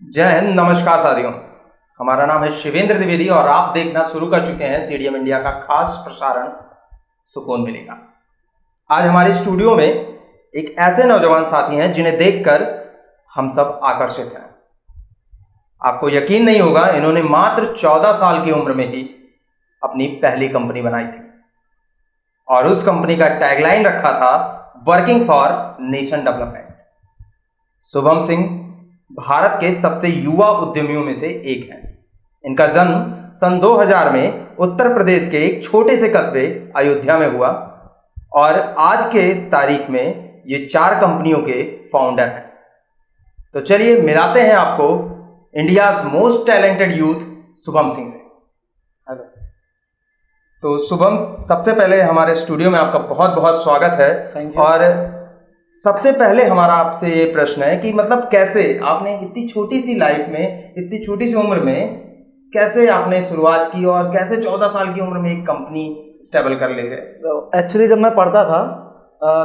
जय हिंद, नमस्कार साथियों। हमारा नाम है शिवेंद्र द्विवेदी और आप देखना शुरू कर चुके हैं सीडीएम इंडिया का खास प्रसारण सुकून मिलेगा। आज हमारे स्टूडियो में एक ऐसे नौजवान साथी हैं जिन्हें देखकर हम सब आकर्षित हैं। आपको यकीन नहीं होगा, इन्होंने मात्र 14 साल की उम्र में ही अपनी पहली कंपनी बनाई थी और उस कंपनी का टैगलाइन रखा था working for nation development. Shubham Singh Bharat के सबसे युवा उद्यमियों में से एक हैं। इनका जन्म सन 2000 में उत्तर प्रदेश के एक छोटे से कस्बे अयोध्या में हुआ और आज के तारीख में ये 4 कंपनियों के फाउंडर हैं। तो चलिए मिलाते हैं आपको India's most talented youth Shubham Singh से। हेलो। तो शुभम, सबसे पहले हमारे स्टूडियो में आपका बहुत बहुत स्वागत है। और सबसे पहले हमारा आपसे ये प्रश्न है कि मतलब कैसे आपने इतनी छोटी सी लाइफ में, इतनी छोटी सी उम्र में कैसे आपने शुरुआत की और कैसे 14 साल की उम्र में एक कंपनी स्टेबल कर ले गए? तो एक्चुअली जब मैं पढ़ता था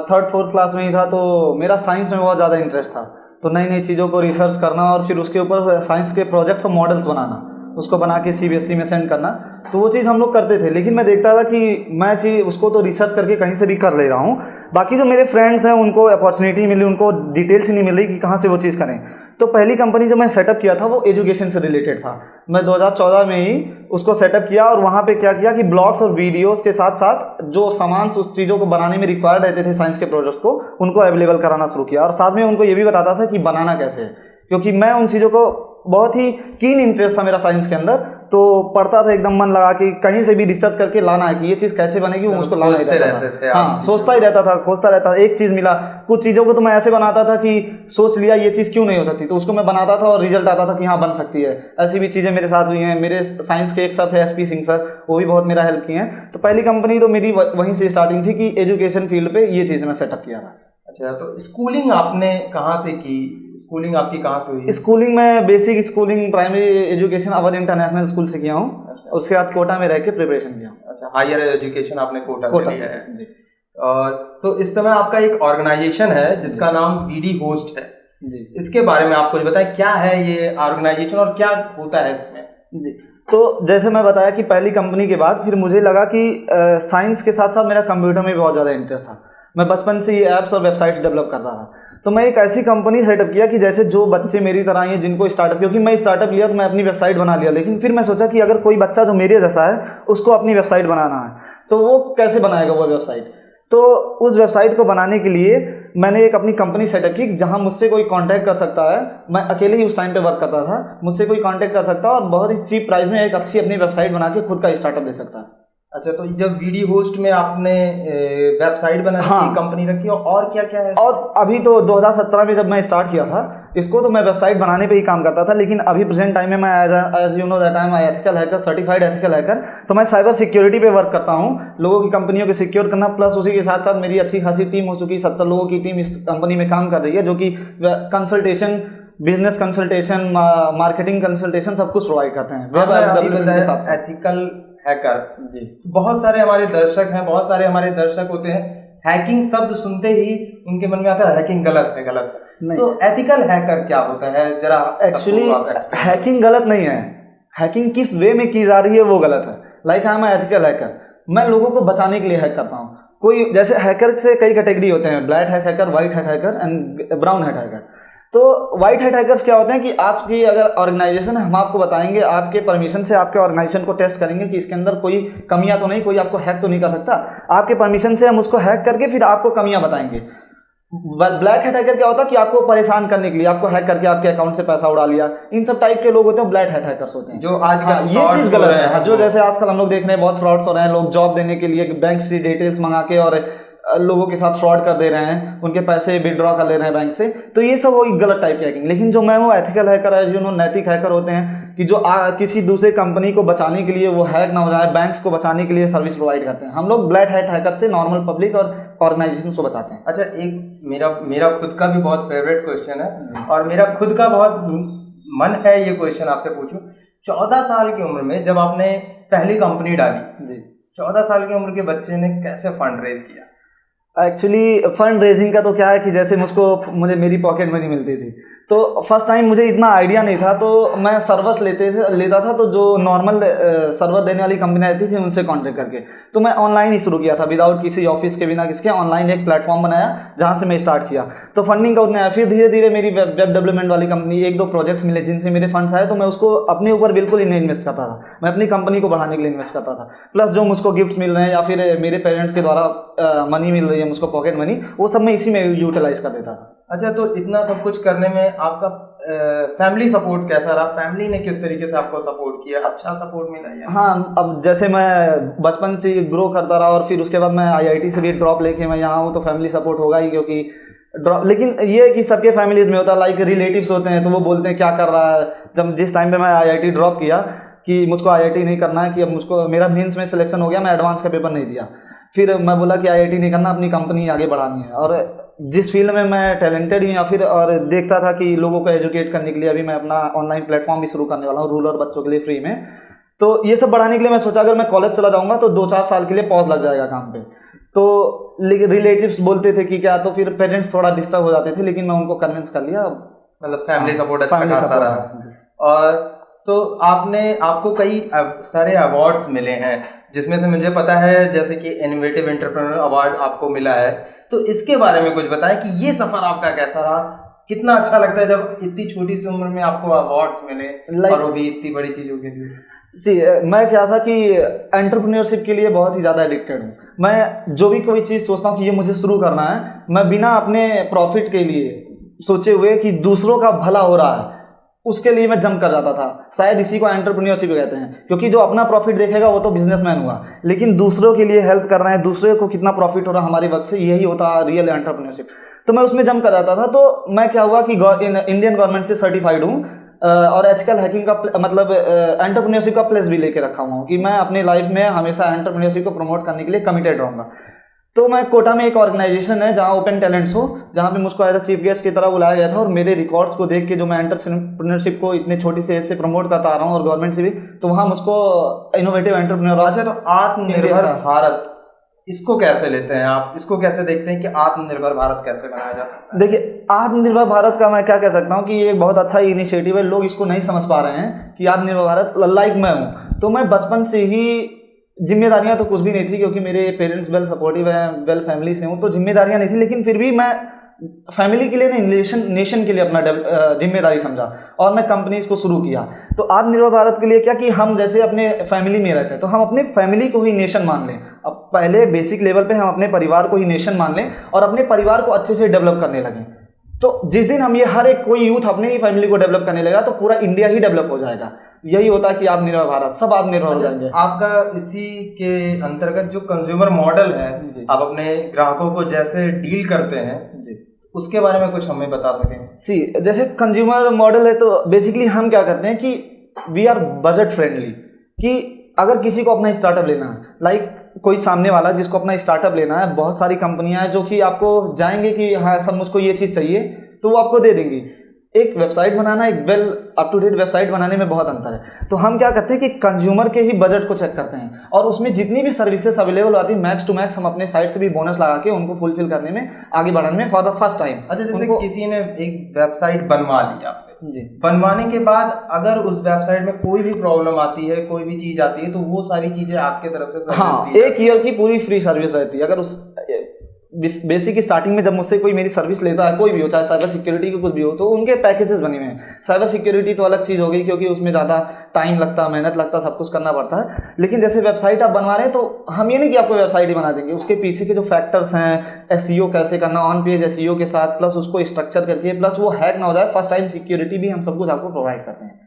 3rd-4th क्लास में ही था, तो मेरा साइंस में बहुत ज़्यादा इंटरेस्ट था। तो नई नई चीज़ों को रिसर्च करना और फिर उसके ऊपर साइंस के प्रोजेक्ट्स और मॉडल्स बनाना, उसको बना के CBSE में सेंड करना, तो वो चीज़ हम लोग करते थे। लेकिन मैं देखता था कि मैं चीज़ उसको तो रिसर्च करके कहीं से भी कर ले रहा हूँ, बाकी जो मेरे फ्रेंड्स हैं उनको अपॉर्चुनिटी मिली, उनको डिटेल्स ही नहीं मिल रही कि कहाँ से वो चीज़ करें। तो पहली कंपनी जो मैं सेटअप किया था वो एजुकेशन से रिलेटेड था। मैं 2014 में ही उसको सेटअप किया और वहाँ पे क्या किया कि ब्लॉग्स और वीडियोस के साथ साथ जो सामान उस चीज़ों को बनाने में रिक्वायर्ड रहते थे साइंस के प्रोजेक्ट्स को, उनको अवेलेबल कराना शुरू किया। और साथ में उनको ये भी बताता था कि बनाना कैसे है, क्योंकि मैं उन चीज़ों को बहुत ही कीन इंटरेस्ट था मेरा साइंस के अंदर। तो पढ़ता था एकदम मन लगा कि कहीं से भी रिसर्च करके लाना है कि ये चीज़ कैसे बनेगी, वो उसको लाना ही रहता था। हाँ, सोचता ही रहता था, खोजता रहता था। एक चीज़ मिला, कुछ चीज़ों को तो मैं ऐसे बनाता था कि सोच लिया ये चीज़ क्यों नहीं हो सकती, तो उसको मैं बनाता था और रिजल्ट आता था कि हाँ बन सकती है। ऐसी भी चीज़ें मेरे साथ हुई हैं। मेरे साइंस के एक सर थे SP सिंह सर, वो भी बहुत मेरा हेल्प किए हैं। तो पहली कंपनी तो मेरी वहीं से स्टार्टिंग थी कि एजुकेशन फील्ड पे ये चीज़ मैं सेटअप किया था। अच्छा, तो स्कूलिंग आपने कहाँ से की? स्कूलिंग आपकी कहाँ से हुई? स्कूलिंग में बेसिक स्कूलिंग प्राइमरी एजुकेशन अवर इंटरनेशनल स्कूल से किया हूँ। अच्छा। उसके बाद कोटा में रह के प्रिपरेशन किया हूँ। अच्छा, हायर एजुकेशन आपने कोटा से लिया है जी। और तो इस समय आपका एक ऑर्गेनाइजेशन है जिसका नाम VD होस्ट है जी। इसके बारे में आप कुछ बताएं, क्या है ये ऑर्गेनाइजेशन और क्या होता है इसमें जी? तो जैसे मैं बताया कि पहली कंपनी के बाद फिर मुझे लगा कि साइंस के साथ साथ मेरा कंप्यूटर में भी बहुत ज़्यादा इंटरेस्ट था। मैं बचपन से ये ऐप्स और वेबसाइट्स डेवलप करता था। तो मैं एक ऐसी कंपनी सेटअप किया कि जैसे जो बच्चे मेरी तरह हैं जिनको स्टार्टअप, क्योंकि मैं स्टार्टअप लिया तो मैं अपनी वेबसाइट बना लिया, लेकिन फिर मैं सोचा कि अगर कोई बच्चा जो मेरे जैसा है उसको अपनी वेबसाइट बनाना है तो वो कैसे बनाएगा वो वेबसाइट। तो उस वेबसाइट को बनाने के लिए मैंने एक अपनी कंपनी सेटअप की जहां मुझसे कोई कांटेक्ट कर सकता है। मैं अकेले ही उस टाइम पे वर्क करता था, मुझसे कोई कांटेक्ट कर सकता है और बहुत ही चीप प्राइस में एक अच्छी अपनी वेबसाइट बना के खुद का स्टार्टअप दे सकता है। अच्छा, तो जब VD होस्ट में आपने वेबसाइट बनाने की कंपनी रखी और क्या क्या है? और अभी तो 2017 में जब मैं स्टार्ट किया था इसको, तो मैं वेबसाइट बनाने पे ही काम करता था। लेकिन अभी प्रेजेंट टाइम में मैं as you know that I am ethical hacker, certified ethical hacker. तो मैं साइबर सिक्योरिटी पे वर्क करता हूँ, लोगों की कंपनियों को सिक्योर करना, प्लस उसी के साथ साथ मेरी अच्छी खासी टीम हो चुकी है। 70 लोगों की टीम इस कंपनी में काम कर रही है, जो कि consultation, business consultation, marketing consultation सब कुछ प्रोवाइड करते हैं। एथिकल हैकर जी, बहुत सारे हमारे दर्शक हैं, बहुत सारे हमारे दर्शक होते हैं, हैकिंग शब्द सुनते ही उनके मन में आता है हैकिंग गलत है, गलत है। तो एथिकल हैकर क्या होता है जरा? एक्चुअली हैकिंग गलत नहीं है, हैकिंग किस वे में की जा रही है वो गलत है। Like I am ethical hacker, मैं लोगों को बचाने के लिए हैक करता हूँ। कोई जैसे हैकर से कई कैटेगरी होते हैं, black hat hacker, white hat hacker and brown hat hacker. तो व्हाइट हैट हैकर्स क्या होते हैं कि आपकी अगर ऑर्गेनाइजेशन है, हम आपको बताएंगे, आपके परमिशन से आपके ऑर्गेनाइजेशन को टेस्ट करेंगे कि इसके अंदर कोई कमियां तो नहीं, कोई आपको हैक तो नहीं कर सकता। आपके परमिशन से हम उसको हैक करके फिर आपको कमियां बताएंगे। ब्लैक हैट हैकर क्या होता है कि आपको परेशान करने के लिए, आपको हैक करके आपके अकाउंट से पैसा उड़ा लिया, इन सब टाइप के लोग होते हैं, ब्लैक हैट हैकर्स होते हैं। जो आजकल ये चीज गलत है। जो जैसे आजकल हम लोग देख रहे हैं बहुत फ्रॉड्स हो रहे हैं, लोग जॉब देने के लिए बैंक से डिटेल्स मंगा के और लोगों के साथ फ्रॉड कर दे रहे हैं, उनके पैसे विड्रॉ कर ले रहे हैं बैंक से। तो ये सब वो गलत टाइप की हैकिंग। लेकिन जो मैं वो एथिकल हैकर है, जो नैतिक हैकर होते हैं कि जो किसी दूसरे कंपनी को बचाने के लिए वो हैक ना हो जाए, बैंक्स को बचाने के लिए सर्विस प्रोवाइड करते हैं। हम लोग ब्लैक हैट हैकर से नॉर्मल पब्लिक और ऑर्गेनाइजेशन को बचाते हैं। अच्छा, एक मेरा खुद का भी बहुत फेवरेट क्वेश्चन है और मेरा खुद का बहुत मन है ये क्वेश्चन आपसे पूछूं। 14 साल की उम्र में जब आपने पहली कंपनी डाली जी, 14 साल की उम्र के बच्चे ने कैसे फंड रेज किया? एक्चुअली फंड रेजिंग का तो क्या है कि जैसे मुझे मेरी पॉकेट मनी मिलती थी, तो फर्स्ट टाइम मुझे इतना आइडिया नहीं था, तो मैं सर्वर्स लेता था, तो जो नॉर्मल सर्वर देने वाली कंपनी रहती थी उनसे कॉन्टेक्ट करके, तो मैं ऑनलाइन ही शुरू किया था, विदाउट किसी ऑफिस के, बिना किसके, ऑनलाइन एक प्लेटफॉर्म बनाया जहाँ से मैं स्टार्ट किया। तो फंडिंग का उतना आया, फिर धीरे धीरे मेरी वेब डेवलपमेंट वाली कंपनी, 1-2 प्रोजेक्ट्स मिले जिनसे मेरे फंड्स आए, तो मैं उसको अपने ऊपर बिल्कुल ही नहीं इन्वेस्ट करता था, मैं अपनी कंपनी को बढ़ाने के लिए इन्वेस्ट करता था। प्लस जो मुझको गिफ्ट मिल रहे हैं या फिर मेरे पेरेंट्स के द्वारा मनी मिल रही है मुझको, पॉकेट मनी, वो सब मैं इसी में यूटिलाइज कर देता था। अच्छा, तो इतना सब कुछ करने में आपका फैमिली सपोर्ट कैसा रहा? फैमिली ने किस तरीके से आपको सपोर्ट किया? अच्छा सपोर्ट मिला या? हाँ, अब जैसे मैं बचपन से ग्रो करता रहा और फिर उसके बाद मैं IIT से भी ड्रॉप लेके मैं यहाँ हूँ, तो फैमिली सपोर्ट होगा ही, क्योंकि ड्रॉप, लेकिन ये है कि सबके फैमिलीज में होता है, लाइक रिलेटिव्स होते हैं, तो वो बोलते हैं क्या कर रहा है। जब जिस टाइम पे मैं IIT ड्रॉप किया कि मुझको IIT नहीं करना है, कि अब मुझको, मेरा मेंस में सिलेक्शन हो गया, मैं एडवांस का पेपर नहीं दिया, फिर मैं बोला कि IIT नहीं करना, अपनी कंपनी आगे बढ़ानी है। और जिस फील्ड में मैं टैलेंटेड हूँ या फिर, और देखता था कि लोगों को एजुकेट करने के लिए अभी मैं अपना ऑनलाइन प्लेटफॉर्म भी शुरू करने वाला हूँ रूरल बच्चों के लिए फ्री में, तो ये सब बढ़ाने के लिए मैं सोचा अगर मैं कॉलेज चला जाऊँगा तो 2-4 साल के लिए पॉज लग जाएगा काम पे। तो रिलेटिव्स बोलते थे कि क्या, तो फिर पेरेंट्स थोड़ा डिस्टर्ब हो जाते थे, लेकिन मैं उनको कन्विंस कर लिया। मतलब फैमिली सपोर्ट अच्छा खासा रहा। और तो आपको कई सारे अवार्ड्स मिले हैं, जिसमें से मुझे पता है जैसे कि इनोवेटिव एंटरप्रेन्योर अवार्ड आपको मिला है, तो इसके बारे में कुछ बताएं कि ये सफर आपका कैसा रहा? कितना अच्छा लगता है जब इतनी छोटी सी उम्र में आपको अवार्ड्स मिले, और वो भी इतनी बड़ी चीजों के लिए। मैं क्या था कि एंटरप्रेन्योरशिप के लिए बहुत ही ज़्यादा एडिक्टेड हूँ। मैं जो भी कोई चीज़ सोचता हूँ कि ये मुझे शुरू करना है, मैं बिना अपने प्रॉफिट के लिए सोचे हुए कि दूसरों का भला हो रहा है, उसके लिए मैं जंप कर जाता था। शायद इसी को एंटरप्रेन्योरशिप कहते हैं, क्योंकि जो अपना प्रॉफिट देखेगा वो तो बिजनेसमैन हुआ, लेकिन दूसरों के लिए हेल्प कर रहे हैं, दूसरे को कितना प्रॉफिट हो रहा है हमारे वक्त से, यही होता है रियल एंटरप्रेन्योरशिप। तो मैं उसमें जंप कर जाता था। तो मैं क्या हुआ कि इंडियन गवर्नमेंट से सर्टिफाइड हूँ, और एथिकल हैकिंग का मतलब एंटरप्रेन्योरशिप का प्लेस भी लेके रखा हुआ हूँ कि मैं अपनी लाइफ में हमेशा एंटरप्रेन्योरशिप को प्रमोट करने के लिए कमिटेड रहूँगा। तो मैं कोटा में एक ऑर्गेनाइजेशन है जहाँ ओपन टैलेंट्स हो, जहाँ पे मुझको एज अ चीफ गेस्ट की तरह बुलाया गया था, और मेरे रिकॉर्ड्स को देख के जो मैं एंटरप्रेन्योरशिप को इतने छोटी से एज से प्रमोट करता आ रहा हूँ और गवर्नमेंट से भी, तो वहाँ मुझको इनोवेटिव एंटरप्रेन्योर। अच्छा, तो आत्मनिर्भर भारत, इसको कैसे लेते हैं आप? इसको कैसे देखते हैं कि आत्मनिर्भर भारत कैसे बनाया जा सकता है? देखिए, आत्मनिर्भर भारत का मैं क्या कह सकता हूँ कि ये एक बहुत अच्छा इनिशिएटिव है। लोग इसको नहीं समझ पा रहे हैं कि आत्मनिर्भर भारत, लाइक मैं हूँ, तो मैं बचपन से ही, जिम्मेदारियां तो कुछ भी नहीं थी क्योंकि मेरे पेरेंट्स वेल सपोर्टिव हैं, वेल फैमिली से हूँ, तो जिम्मेदारियां नहीं थी, लेकिन फिर भी मैं फैमिली के लिए नहीं, नेशन के लिए अपना जिम्मेदारी समझा और मैं कंपनीज को शुरू किया। तो आत्मनिर्भर भारत के लिए क्या कि हम जैसे अपने फैमिली में रहते हैं तो हम अपने फैमिली को ही नेशन मान लें। अब पहले बेसिक लेवल पे हम अपने परिवार को ही नेशन मान लें और अपने परिवार को अच्छे से डेवलप करने लगें। तो जिस दिन हम ये हर एक कोई यूथ अपने ही फैमिली को डेवलप करने लगा तो पूरा इंडिया ही डेवलप हो जाएगा। यही होता है कि आत्मनिर्भर भारत, सब आत्मनिर्भर हो जाएंगे। आपका इसी के अंतर्गत जो कंज्यूमर मॉडल है, आप अपने ग्राहकों को जैसे डील करते हैं उसके बारे में कुछ हमें बता सकें? जैसे कंज्यूमर मॉडल है तो बेसिकली हम क्या करते हैं कि वी आर बजट फ्रेंडली, कि अगर किसी को अपना स्टार्टअप लेना है, लाइक कोई सामने वाला जिसको अपना स्टार्टअप लेना है, बहुत सारी कंपनियां हैं जो कि आपको जाएंगे कि हाँ सब मुझको ये चीज़ चाहिए तो वो आपको दे देंगी। एक वेबसाइट बनाना, एक well up to date website बनाने में बहुत अंतर है। तो हम क्या करते हैं कि कंज्यूमर के ही बजट को चेक करते हैं और उसमें जितनी भी सर्विसेज अवेलेबल आती है मैक्स टू मैक्स हम अपने साइट से भी बोनस लगा के उनको फुलफिल करने में, आगे बढ़ाने में फॉर द फर्स्ट टाइम। अच्छा, जैसे किसी ने एक वेबसाइट बनवा ली आपसे जी, बनवाने के बाद अगर उस वेबसाइट में कोई भी प्रॉब्लम आती है, कोई भी चीज आती है, तो वो सारी चीजें आपके तरफ से हाँ, 1 ईयर की पूरी फ्री सर्विस रहती है। अगर उस बेसिक स्टार्टिंग में जब मुझसे कोई मेरी सर्विस लेता है, कोई भी हो, चाहे साइबर सिक्योरिटी के कुछ भी हो, तो उनके पैकेजेस बने हुए हैं। साइबर सिक्योरिटी तो अलग चीज़ हो गई क्योंकि उसमें ज़्यादा टाइम लगता है, मेहनत लगता है, सब कुछ करना पड़ता है। लेकिन जैसे वेबसाइट आप बनवा रहे हैं तो हम ये नहीं कि आपको वेबसाइट ही बना देंगे, उसके पीछे के जो फैक्टर्स हैं, एसईओ कैसे करना, ऑन पेज एसईओ के साथ, प्लस उसको स्ट्रक्चर करके, प्लस वो हैक ना हो जाए, फर्स्ट टाइम सिक्योरिटी भी हम सब कुछ आपको प्रोवाइड करते हैं,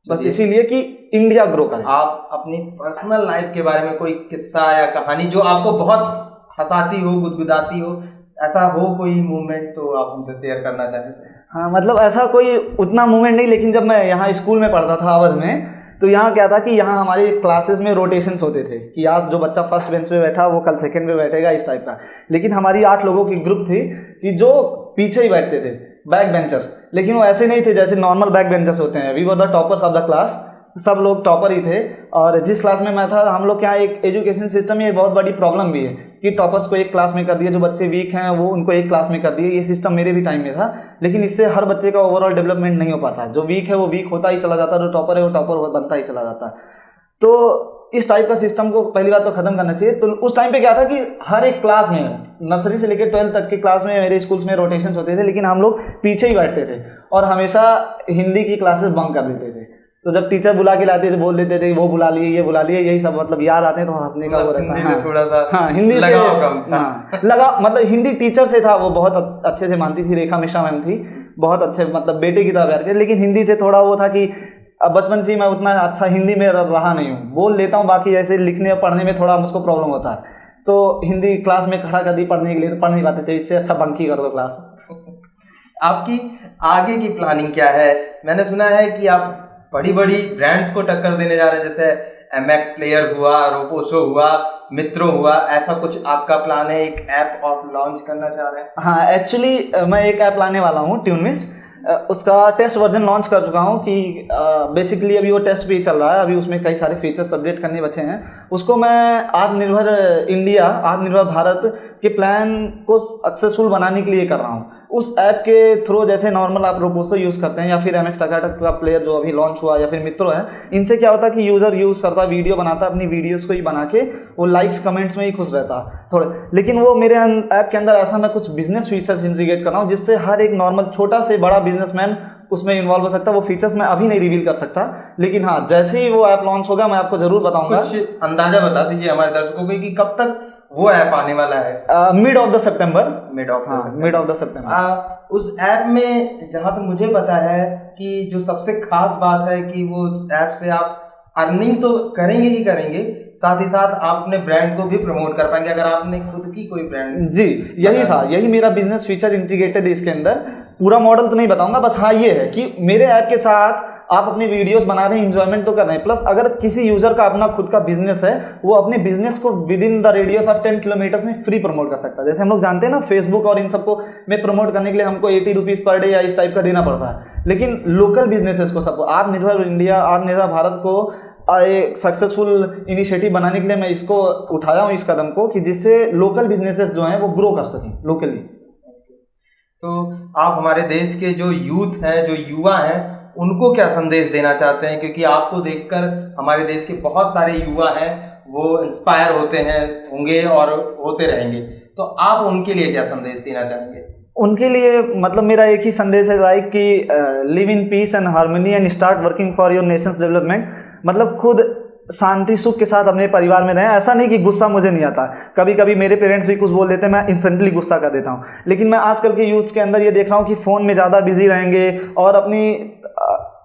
बस इसीलिए कि इंडिया ग्रो करे। आप अपनी पर्सनल लाइफ के बारे में कोई किस्सा या कहानी जो आपको बहुत हंसाती हो, गुदगुदाती हो, ऐसा हो कोई मूवमेंट, तो आप हमसे शेयर करना चाहें? हाँ, मतलब ऐसा कोई उतना मूवमेंट नहीं, लेकिन जब मैं यहाँ स्कूल में पढ़ता था अवध में, तो यहाँ क्या था कि यहाँ हमारे क्लासेस में रोटेशंस होते थे कि आज जो बच्चा फर्स्ट बेंच पे बैठा वो कल सेकंड पे बैठेगा, इस टाइप का। लेकिन हमारी 8 लोगों की ग्रुप थी कि जो पीछे ही बैठते थे, बैक बेंचर्स, लेकिन वो ऐसे नहीं थे जैसे नॉर्मल बैक बेंचर्स होते हैं। We were the toppers of the class, सब लोग टॉपर ही थे। और जिस क्लास में मैं था, हम लोग क्या एक एजुकेशन सिस्टम में एक बहुत बड़ी प्रॉब्लम भी है कि टॉपर्स को एक क्लास में कर दिया, जो बच्चे वीक हैं वो उनको एक क्लास में कर दिए। ये सिस्टम मेरे भी टाइम में था, लेकिन इससे हर बच्चे का ओवरऑल डेवलपमेंट नहीं हो पाता। जो वीक है वो वीक होता ही चला जाता है, जो टॉपर है वो टॉपर बनता ही चला जाता है। तो इस टाइप का सिस्टम को पहली बात तो खत्म करना चाहिए। तो उस टाइम पे क्या था कि हर एक क्लास में, नर्सरी से लेकर 12th तक के क्लास में मेरे स्कूल्स में रोटेशंस होते थे, लेकिन हम लोग पीछे ही बैठते थे और हमेशा हिंदी की क्लासेस बंक कर देते थे। तो जब टीचर बुला के लाते थे बोल देते थे वो बुला लिए ये बुला लिए, यही सब मतलब याद आते हैं तो हंसने का वो रहता है। थोड़ा सा हाँ, हिंदी से लगा, मतलब हिंदी टीचर से था, वो बहुत अच्छे से मानती थी, रेखा मिश्रा मैम थी, बहुत अच्छे, मतलब बेटे की तरह प्यार करती। लेकिन हिंदी से थोड़ा वो था कि अब बचपन से मैं उतना अच्छा हिंदी में रहा नहीं हूँ, बोल लेता हूँ, बाकी ऐसे लिखने और पढ़ने में थोड़ा मुझको प्रॉब्लम होता है। तो हिंदी क्लास में खड़ा कर दी पढ़ने के लिए, तो पढ़ नहीं पाते थे, इससे अच्छा बंक ही कर दो क्लास। आपकी आगे की प्लानिंग क्या है? मैंने सुना है कि आप बड़ी बड़ी ब्रांड्स को टक्कर देने जा रहे हैं, जैसे MX प्लेयर हुआ, रोपोसो हुआ, मित्रो हुआ, ऐसा कुछ आपका प्लान है? एक ऐप आप लॉन्च करना चाह रहे हैं? हाँ, एक्चुअली मैं एक ऐप लाने वाला हूँ, ट्यूनमिस। उसका टेस्ट वर्जन लॉन्च कर चुका हूँ कि बेसिकली अभी वो टेस्ट भी चल रहा है, अभी उसमें कई सारे फीचर्स अपडेट करने बचे हैं। उसको मैं आत्मनिर्भर इंडिया, आत्मनिर्भर भारत के प्लान को सक्सेसफुल बनाने के लिए कर रहा हूँ। उस ऐप के थ्रू जैसे नॉर्मल आप रोपोसो यूज़ करते हैं या फिर MX टकाटक का प्लेयर जो अभी लॉन्च हुआ या फिर मित्रो है, इनसे क्या होता है कि यूज़र यूज़ करता है, वीडियो बनाता है, अपनी वीडियोस को ही बना के वो लाइक्स कमेंट्स में ही खुश रहता है थोड़े। लेकिन वो मेरे ऐप के अंदर ऐसा मैं कुछ बिजनेस फीचर्स इंटीग्रेट कर रहा हूँ जिससे हर एक नॉर्मल छोटा से बड़ा बिजनेसमैन उसमें इन्वॉल्व हो सकता है। वो फीचर्स मैं अभी नहीं रिवील कर सकता, लेकिन हाँ, जैसे ही वो ऐप लॉन्च होगा मैं आपको जरूर बताऊंगा। कुछ अंदाजा बता दीजिए हमारे दर्शकों को कि कब तक वो ऐप आने वाला है? मिड ऑफ द सितंबर। मिड ऑफ द सितंबर। उस ऐप में जहां तक मुझे पता है कि जो सबसे खास बात है कि वो उस ऐप से आप अर्निंग तो करेंगे ही करेंगे, साथ ही साथ आप अपने ब्रांड को भी प्रमोट कर पाएंगे अगर आपने खुद की कोई ब्रांड। जी, यही था, यही मेरा बिजनेस फीचर इंटीग्रेटेड है इसके अंदर। पूरा मॉडल तो नहीं बताऊंगा, बस हाँ ये है कि मेरे ऐप के साथ आप अपनी वीडियोस बना रहे हैं, एंजॉयमेंट तो कर रहे हैं, प्लस अगर किसी यूजर का अपना खुद का बिजनेस है, वो अपने बिजनेस को with in the radius of 10 kilometres में फ्री प्रमोट कर सकता है। जैसे हम लोग जानते हैं ना, फेसबुक और इन सबको में प्रमोट करने के लिए हमको 80 रुपीज पर डे या इस टाइप का देना पड़ता है। लेकिन लोकल बिजनेसेस को, सबको आत्मनिर्भर इंडिया, आत्मनिर्भर भारत को एक सक्सेसफुल इनिशिएटिव बनाने के लिए मैं इसको उठाया हूँ, इस कदम को, कि जिससे लोकल बिजनेसेस जो हैं वो ग्रो कर सकें लोकली। तो आप हमारे देश के जो यूथ हैं, जो युवा हैं, उनको क्या संदेश देना चाहते हैं? क्योंकि आपको देखकर हमारे देश के बहुत सारे युवा हैं, वो इंस्पायर होंगे और होते रहेंगे, तो आप उनके लिए क्या संदेश देना चाहेंगे? उनके लिए मतलब मेरा एक ही संदेश है, लाइक कि live in peace and harmony and start working for your Nations development. मतलब खुद शांति सुख के साथ अपने परिवार में रहें। ऐसा नहीं कि गुस्सा मुझे नहीं आता, कभी कभी मेरे पेरेंट्स भी कुछ बोल देते हैं, मैं इंस्टेंटली गुस्सा कर देता हूँ। लेकिन मैं आजकल के यूथ के अंदर ये देख रहा हूँ कि फ़ोन में ज़्यादा बिजी रहेंगे और अपनी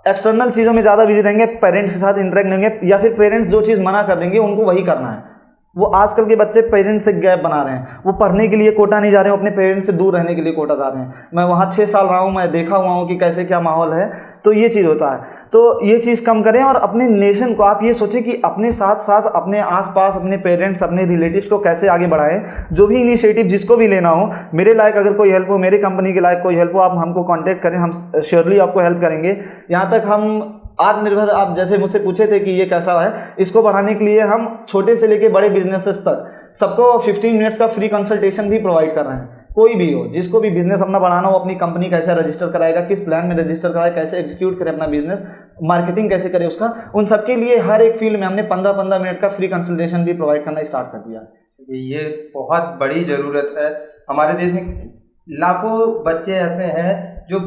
एक्सटर्नल चीज़ों में ज़्यादा बिजी रहेंगे, पेरेंट्स के साथ इंटरेक्ट नहीं होंगे, या फिर पेरेंट्स जो चीज़ मना कर देंगे उनको वही करना है। वो आजकल के बच्चे पेरेंट्स से गैप बना रहे हैं, वो पढ़ने के लिए कोटा नहीं जा रहे हैं, अपने पेरेंट्स से दूर रहने के लिए कोटा जा रहे हैं। मैं वहाँ 6 साल रहा हूँ, मैं देखा हुआ हूँ कि कैसे क्या माहौल है, तो ये चीज़ होता है। तो ये चीज़ कम करें और अपने नेशन को आप ये सोचें कि अपने साथ साथ अपने आसपास अपने पेरेंट्स, अपने रिलेटिव्स को कैसे आगे बढ़ाएं। जो भी इनिशिएटिव जिसको भी लेना हो, मेरे लायक अगर कोई हेल्प हो, मेरे कंपनी के लायक कोई हेल्प हो, आप हमको कॉन्टैक्ट करें, हम श्योरली आपको हेल्प करेंगे। यहाँ तक हम आत्मनिर्भर, आप जैसे मुझसे पूछे थे कि ये कैसा है, इसको बढ़ाने के लिए हम छोटे से लेके बड़े बिजनेसेस तक सबको 15 मिनट्स का फ्री कंसल्टेशन भी प्रोवाइड कर रहे हैं। कोई भी हो, जिसको भी बिजनेस अपना बढ़ाना हो, अपनी कंपनी कैसे रजिस्टर कराएगा, किस प्लान में रजिस्टर कराए, कैसे एग्जीक्यूट करे अपना बिजनेस, मार्केटिंग कैसे करे उसका, उन सबके लिए हर एक फील्ड में हमने 15-15 मिनट का फ्री कंसल्टेशन भी प्रोवाइड करना स्टार्ट कर दिया। ये बहुत बड़ी ज़रूरत है। हमारे देश में लाखों बच्चे ऐसे हैं जो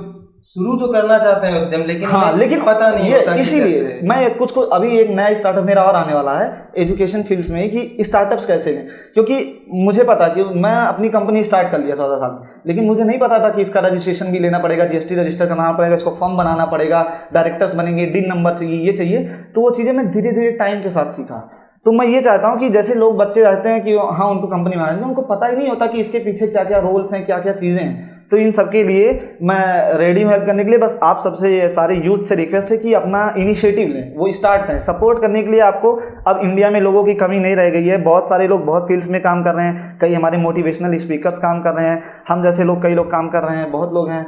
शुरू तो करना चाहते हैं उद्यम, लेकिन हाँ, लेकिन पता नहीं होता। इसीलिए मैं कुछ अभी एक नया स्टार्टअप मेरा और आने वाला है एजुकेशन फील्ड्स में कि स्टार्टअप्स कैसे लें, क्योंकि मुझे पता कि मैं अपनी कंपनी स्टार्ट कर लिया 14 साल में, लेकिन मुझे नहीं पता था कि इसका रजिस्ट्रेशन भी लेना पड़ेगा, GST रजिस्टर करना पड़ेगा, इसको फॉर्म बनाना पड़ेगा, डायरेक्टर्स बनेंगे, DIN नंबर चाहिए, ये चाहिए। तो वो चीज़ें मैं धीरे धीरे टाइम के साथ सीखा। तो मैं ये चाहता हूँ कि जैसे लोग बच्चे रहते हैं कि हाँ उनको कंपनी में आएंगे, उनको पता ही नहीं होता कि इसके पीछे क्या क्या रोल्स हैं, क्या क्या चीज़ें हैं। तो इन सब के लिए मैं रेडी हूँ हेल्प करने के लिए। बस आप सबसे सारे यूथ से रिक्वेस्ट है कि अपना इनिशिएटिव लें, वो स्टार्ट करें। सपोर्ट करने के लिए आपको अब इंडिया में लोगों की कमी नहीं रह गई है। बहुत सारे लोग बहुत फील्ड्स में काम कर रहे हैं, कई हमारे मोटिवेशनल स्पीकर्स काम कर रहे हैं, हम जैसे लोग कई लोग काम कर रहे हैं, बहुत लोग हैं।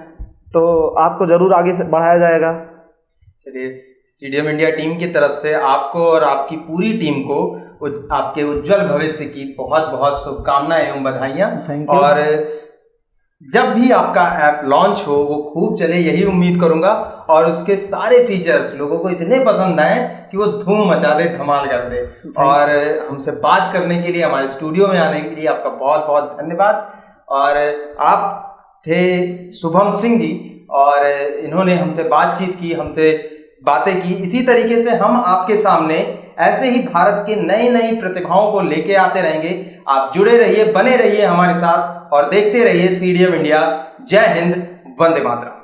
तो आपको ज़रूर आगे से बढ़ाया जाएगा। चलिए, CDM इंडिया टीम की तरफ से आपको और आपकी पूरी टीम को आपके उज्जवल भविष्य की बहुत बहुत शुभकामनाएं एवं बधाइयाँ। Thank you। और जब भी आपका ऐप लॉन्च हो वो खूब चले, यही उम्मीद करूंगा, और उसके सारे फीचर्स लोगों को इतने पसंद आए कि वो धूम मचा दे, धमाल कर दे। और हमसे बात करने के लिए, हमारे स्टूडियो में आने के लिए आपका बहुत बहुत धन्यवाद। और आप थे शुभम सिंह जी, और इन्होंने हमसे बातचीत की, हमसे बातें की। इसी तरीके से हम आपके सामने ऐसे ही भारत के नई नई प्रतिभाओं को लेके आते रहेंगे। आप जुड़े रहिए, बने रहिए हमारे साथ और देखते रहिए CDM इंडिया। जय हिंद, वंदे मातरम।